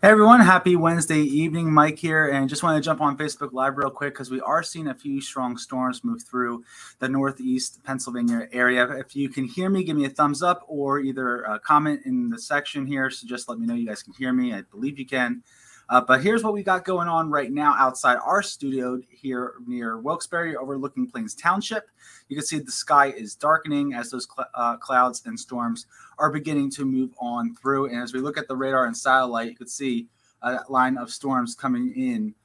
Hey everyone, happy Wednesday evening. Mike here, and just want to jump on Facebook Live real quick because we are seeing a few strong storms move through the northeast Pennsylvania area. If you can hear me, give me a thumbs up or either a comment in the section here. So just let me know you guys can hear me. I believe you can. But here's what we got going on right now outside our studio here near Wilkes-Barre overlooking Plains Township. You can see the sky is darkening as those clouds and storms are beginning to move on through. And as we look at the radar and satellite, you can see a line of storms coming in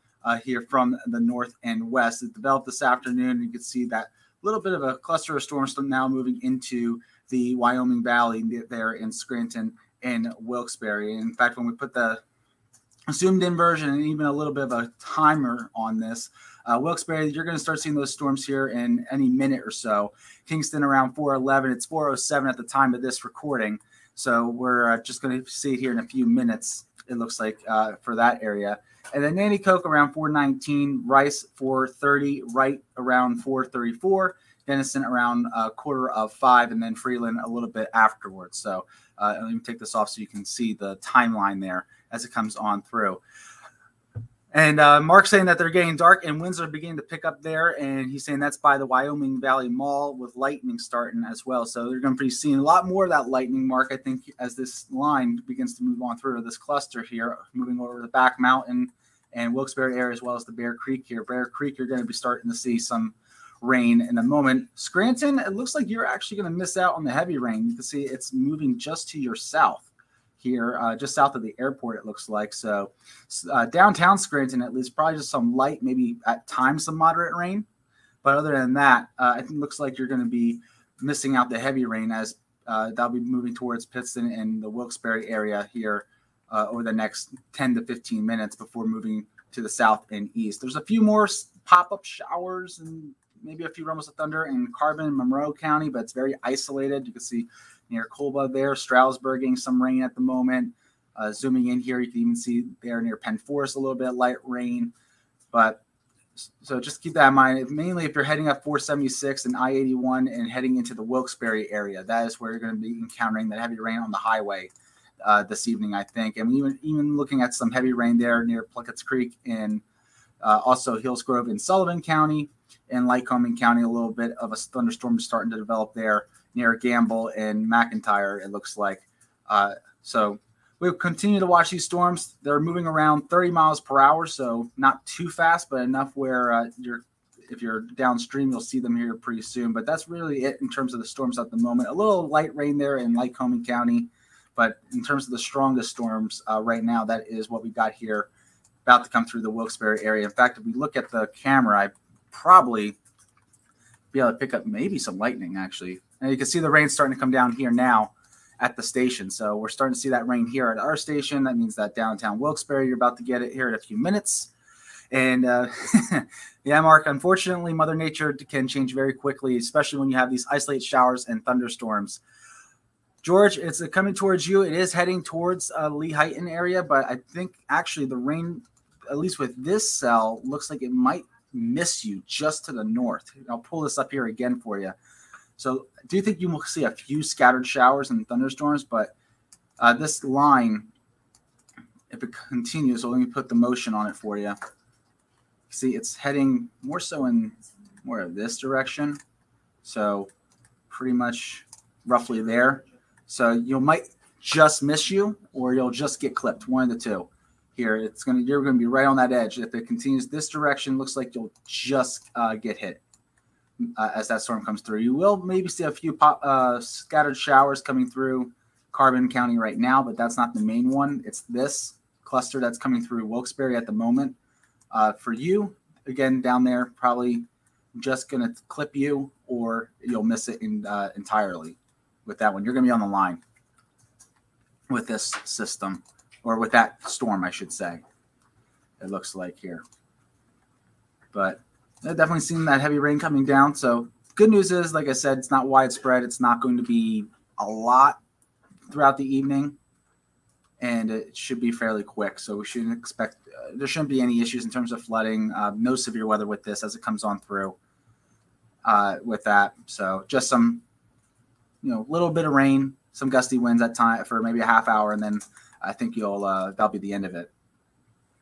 here from the north and west. It developed this afternoon. You can see that little bit of a cluster of storms now moving into the Wyoming Valley there in Scranton and Wilkes-Barre. In fact, when we put the zoomed in version and even a little bit of a timer on this, Wilkes-Barre, you're going to start seeing those storms here in any minute or so. Kingston around 4:11. It's 4:07 at the time of this recording. So we're just going to see it here in a few minutes, it looks like, for that area. And then Nanticoke around 4:19, Rice 4:30, Wright around 4:34, Denison around 4:45, and then Freeland a little bit afterwards. So let me take this off so you can see the timeline there as it comes on through. And Mark's saying that they're getting dark and winds are beginning to pick up there. And he's saying that's by the Wyoming Valley Mall with lightning starting as well. So they're going to be seeing a lot more of that lightning, Mark, I think, as this line begins to move on through this cluster here, moving over the Back Mountain and Wilkes-Barre area, as well as the Bear Creek here. Bear Creek, you're going to be starting to see some rain in a moment. Scranton, it looks like you're actually going to miss out on the heavy rain. You can see it's moving just to your south here, just south of the airport, it looks like. So downtown Scranton, at least, probably just some light, maybe at times some moderate rain. But other than that, I think it looks like you're going to be missing out the heavy rain as that'll be moving towards Pittston and the Wilkes-Barre area here over the next 10 to 15 minutes before moving to the south and east. There's a few more pop-up showers and maybe a few rumbles of thunder in Carbon and Monroe County, but it's very isolated. You can see near Colba there, Stroudsburg getting some rain at the moment. Zooming in here, you can even see there near Penn Forest a little bit of light rain. But so just keep that in mind. Mainly if you're heading up 476 and I-81 and heading into the Wilkes-Barre area, that is where you're going to be encountering that heavy rain on the highway this evening, I think. And even looking at some heavy rain there near Pluckett's Creek and also Hillsgrove in Sullivan County and Lycoming County, a little bit of a thunderstorm starting to develop there near Gamble and McIntyre, it looks like. So we'll continue to watch these storms. They're moving around 30 miles per hour, so not too fast, but enough where if you're downstream, you'll see them here pretty soon. But that's really it in terms of the storms at the moment. A little light rain there in Lycoming County, but in terms of the strongest storms right now, that is what we got here about to come through the Wilkes-Barre area. In fact, if we look at the camera, I probably be able to pick up maybe some lightning, actually. And you can see the rain starting to come down here now at the station. So we're starting to see that rain here at our station. That means that downtown Wilkes-Barre, you're about to get it here in a few minutes. And yeah, Mark, unfortunately, Mother Nature can change very quickly, especially when you have these isolated showers and thunderstorms. George, it's coming towards you. It is heading towards Lehighton area, but I think actually the rain, at least with this cell, looks like it might miss you just to the north. I'll pull this up here again for you. So I do think you will see a few scattered showers and thunderstorms, but this line, if it continues, so let me put the motion on it for you. See, it's heading more so in more of this direction. So pretty much roughly there. So you might just miss you or you'll just get clipped, one of the two. Here, you're going to be right on that edge. If it continues this direction, looks like you'll just get hit. As that storm comes through, you will maybe see a few scattered showers coming through Carbon County right now, but that's not the main one. It's this cluster that's coming through Wilkes-Barre at the moment. For you, again, down there, probably just going to clip you or you'll miss it entirely with that one. You're going to be on the line with this system or with that storm, I should say, it looks like here. But I've definitely seen that heavy rain coming down. So good news is, like I said, it's not widespread. It's not going to be a lot throughout the evening, and it should be fairly quick. So we shouldn't expect there shouldn't be any issues in terms of flooding. No severe weather with this as it comes on through with that. So just some, little bit of rain, some gusty winds at time for maybe a half hour, and then I think that'll be the end of it.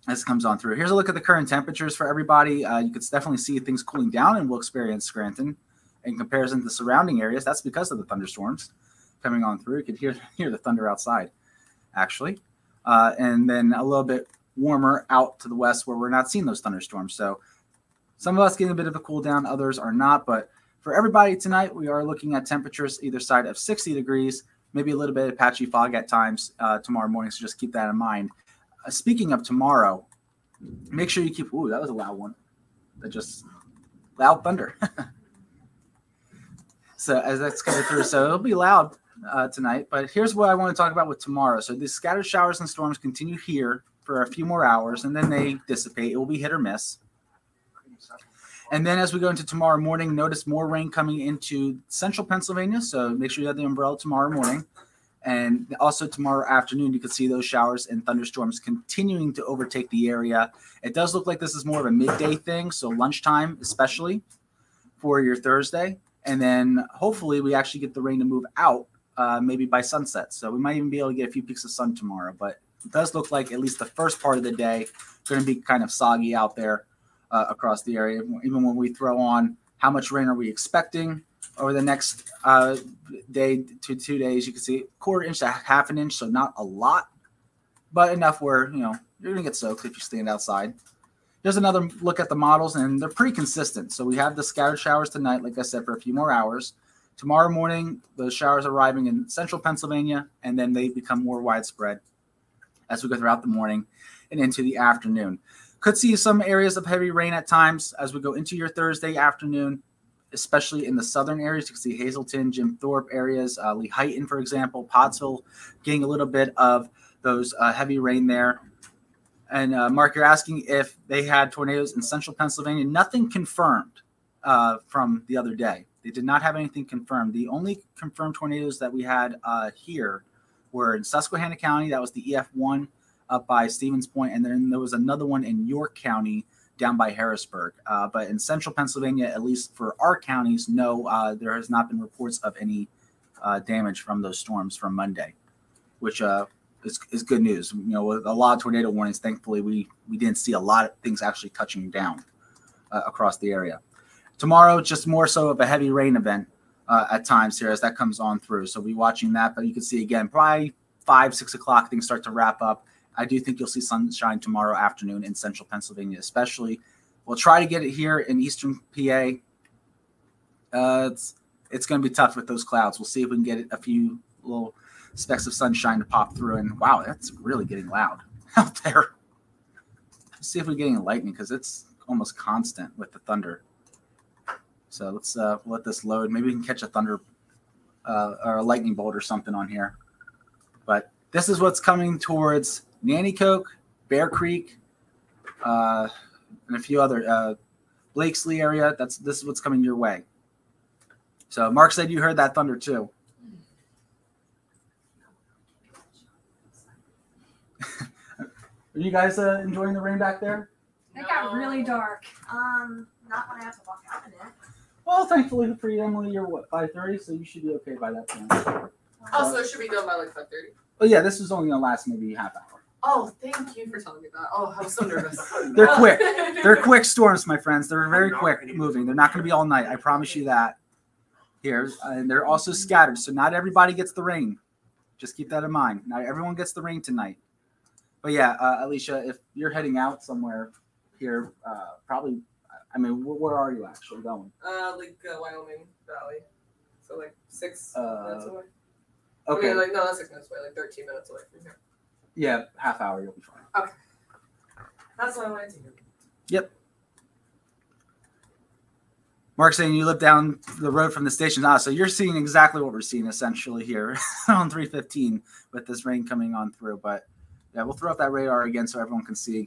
This comes on through. Here's a look at the current temperatures for everybody. You can definitely see things cooling down in Wilkes-Barre and Scranton in comparison to the surrounding areas. That's because of the thunderstorms coming on through. You could hear the thunder outside, actually. And then a little bit warmer out to the west where we're not seeing those thunderstorms. So some of us getting a bit of a cool down, others are not. But for everybody tonight, we are looking at temperatures either side of 60 degrees, maybe a little bit of patchy fog at times tomorrow morning. So just keep that in mind. Speaking of tomorrow, make sure you keep. Ooh, that was a loud one. That just loud thunder. So as that's coming through, so it'll be loud tonight. But here's what I want to talk about with tomorrow. So these scattered showers and storms continue here for a few more hours, and then they dissipate. It will be hit or miss. And then as we go into tomorrow morning, notice more rain coming into central Pennsylvania. So make sure you have the umbrella tomorrow morning. And also tomorrow afternoon, you can see those showers and thunderstorms continuing to overtake the area. It does look like this is more of a midday thing, so lunchtime especially for your Thursday. And then hopefully we actually get the rain to move out maybe by sunset. So we might even be able to get a few peaks of sun tomorrow. But it does look like at least the first part of the day going to be kind of soggy out there across the area. Even when we throw on how much rain are we expecting over the next day to 2 days, you can see quarter inch to half an inch, so not a lot, but enough where you're going to get soaked if you stand outside. Here's another look at the models, and they're pretty consistent. So we have the scattered showers tonight, like I said, for a few more hours. Tomorrow morning, those showers are arriving in central Pennsylvania, and then they become more widespread as we go throughout the morning and into the afternoon. Could see some areas of heavy rain at times as we go into your Thursday afternoon, especially in the southern areas. You can see Hazleton, Jim Thorpe areas, Lehighton, for example, Pottsville, getting a little bit of those heavy rain there. And Mark, you're asking if they had tornadoes in central Pennsylvania. Nothing confirmed from the other day. They did not have anything confirmed. The only confirmed tornadoes that we had here were in Susquehanna County. That was the EF1 up by Stevens Point. And then there was another one in York County down by Harrisburg. But in central Pennsylvania, at least for our counties, no, there has not been reports of any damage from those storms from Monday, which is good news. With a lot of tornado warnings, thankfully, we didn't see a lot of things actually touching down across the area. Tomorrow, just more so of a heavy rain event at times here as that comes on through. So we'll be watching that. But you can see, again, probably 5, 6 o'clock, things start to wrap up. I do think you'll see sunshine tomorrow afternoon in central Pennsylvania, especially. We'll try to get it here in eastern PA. It's going to be tough with those clouds. We'll see if we can get a few little specks of sunshine to pop through. And wow, that's really getting loud out there. Let's see if we're getting lightning because it's almost constant with the thunder. So let's let this load. Maybe we can catch a thunder or a lightning bolt or something on here. But this is what's coming towards Nanticoke, Bear Creek, and a few other Blakesley area. This is what's coming your way. So Mark said you heard that thunder too. Are you guys enjoying the rain back there? It got really dark. Not when I have to walk out in it. Well, thankfully for you, Emily, you're what, 5:30, so you should be okay by that time. Oh, so it should be done by like 5:30? Oh yeah, this is only gonna last maybe half hour. Oh, thank you for telling me that. Oh, I was so nervous. They're quick. They're quick storms, my friends. They're very quick moving. They're not gonna be all night. I promise you that. Here, and they're also scattered, so not everybody gets the rain. Just keep that in mind. Not everyone gets the rain tonight. But yeah, Alicia, if you're heading out somewhere here, probably. I mean, where are you actually going? Wyoming Valley. So like 6 minutes away. Okay. I mean, no, not 6 minutes away, like 13 minutes away from here. Yeah, half hour, you'll be fine. Okay. That's what I wanted to hear. Yep. Mark's saying you live down the road from the station. So you're seeing exactly what we're seeing essentially here on 315 with this rain coming on through. But yeah, we'll throw up that radar again so everyone can see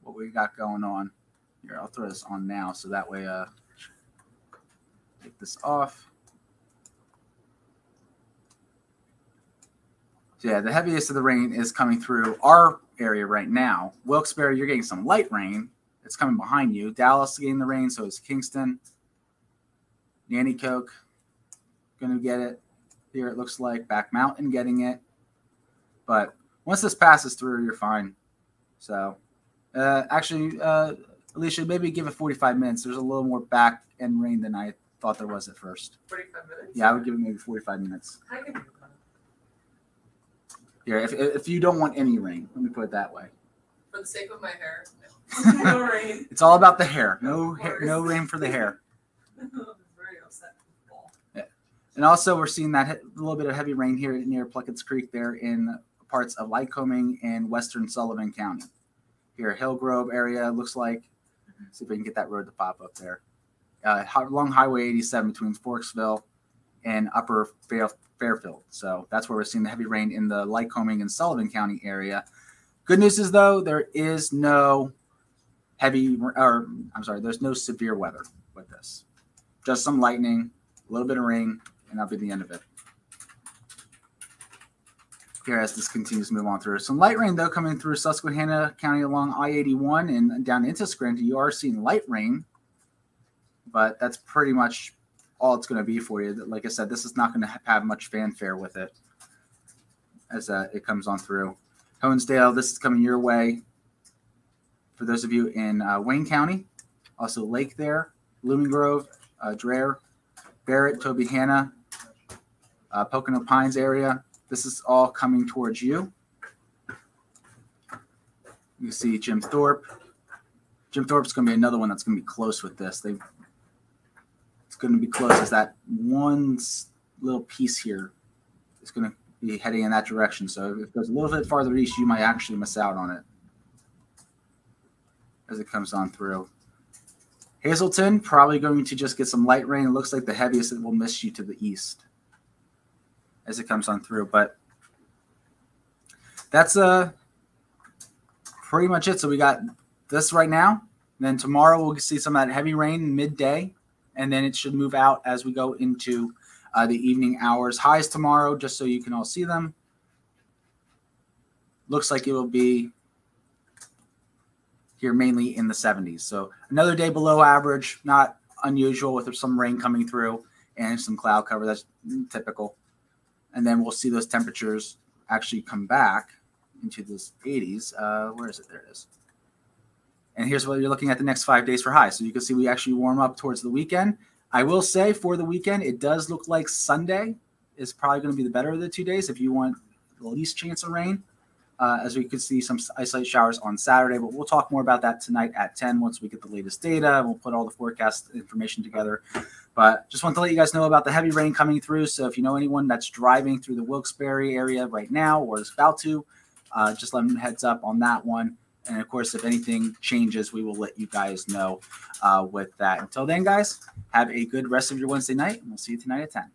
what we got going on. Here, I'll throw this on now so that way take this off. So yeah, the heaviest of the rain is coming through our area right now. Wilkes-Barre, you're getting some light rain. It's coming behind you. Dallas is getting the rain, so is Kingston. Nanticoke going to get it. Here it looks like Back Mountain getting it. But once this passes through, you're fine. So actually, Alicia, maybe give it 45 minutes. There's a little more back end rain than I thought there was at first. 45 minutes? Yeah, I would give it maybe 45 minutes. I can do that. Here, if you don't want any rain, let me put it that way. For the sake of my hair, no. No rain. It's all about the hair. No rain for the hair. I'm very upset with the ball. Yeah. And also, we're seeing that little bit of heavy rain here near Pluckett's Creek there in parts of Lycoming and western Sullivan County. Here, Hillgrove area looks like. See if we can get that road to pop up there. Along Highway 87 between Forksville and Upper Fairfield. So that's where we're seeing the heavy rain in the Lycoming and Sullivan County area. Good news is, though, there is no there's no severe weather with this. Just some lightning, a little bit of rain, and that'll be the end of it. Here, as this continues to move on through. Some light rain, though, coming through Susquehanna County along I-81 and down into Scranton. You are seeing light rain, but that's pretty much all it's going to be for you. Like I said, this is not going to have much fanfare with it as it comes on through. Honesdale, this is coming your way. For those of you in Wayne County, also Lake there, Blooming Grove, Dreher, Barrett, Tobyhanna, Pocono Pines area. This is all coming towards you. You see Jim Thorpe. Jim Thorpe's going to be another one that's going to be close with this. It's going to be close as that one little piece here is going to be heading in that direction. So if it goes a little bit farther east, you might actually miss out on it as it comes on through. Hazleton, probably going to just get some light rain. It looks like the heaviest it will miss you to the east as it comes on through. But that's pretty much it. So we got this right now. Then tomorrow we'll see some of that heavy rain midday, and then it should move out as we go into the evening hours. Highs tomorrow, just so you can all see them. Looks like it will be here mainly in the 70s. So another day below average, not unusual with some rain coming through and some cloud cover. That's typical. And then we'll see those temperatures actually come back into the 80s. Where is it? There it is. And here's what you're looking at the next 5 days for highs. So you can see we actually warm up towards the weekend. I will say for the weekend, it does look like Sunday is probably going to be the better of the 2 days if you want the least chance of rain, as we could see some isolated showers on Saturday. But we'll talk more about that tonight at 10 once we get the latest data. We'll put all the forecast information together. But just want to let you guys know about the heavy rain coming through. So if you know anyone that's driving through the Wilkes-Barre area right now or is about to, just let them heads up on that one. And, of course, if anything changes, we will let you guys know with that. Until then, guys, have a good rest of your Wednesday night, and we'll see you tonight at 10.